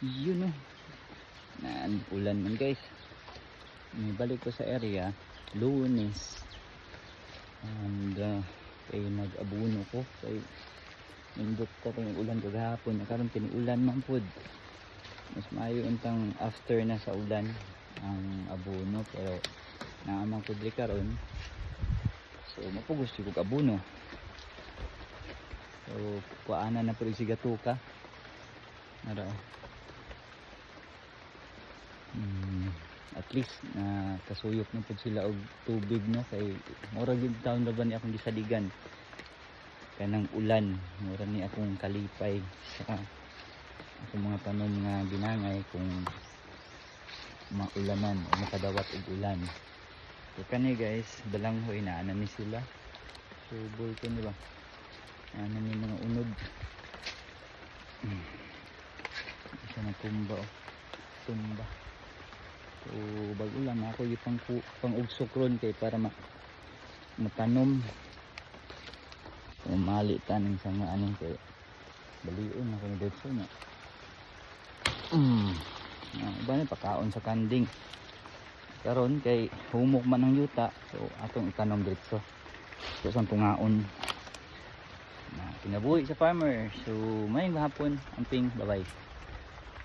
Yun oh. Ulan man guys. Balik ko sa area Lunes. And kay nag-abuno ko kay nindot ka yung ulan kagahapon. Nakaroon tiniulan man pod. Mas maayo untang after na sa ulan ang abuno, pero naamang kudli karon. So mapugos yung abuno. So kuana na po si gatuka. Nara. At least na kasuyok na po sila og tubig no, kay mura gyud taon na ba ni akong gisaligan kanang ulan, mura ni akong kalipay sa akong mga tanom nga binangay kung maulanan o makadawat og ulan. So kani guys, balanghoy na ana ni sila. So bulto ni ba ana ni mga unod. Isa na tumba oh. Tumba. So bago lang ako yung pang ugsok ron kay para matanom. So malitan sa mga anong kay balion ako ni dito na. Ba ni pakaon sa kanding. Karon kay humok man ang yuta. So atong itanom dito. So sang tungaon. Kinabuhi sa farmer. So may hapon amping, bye bye.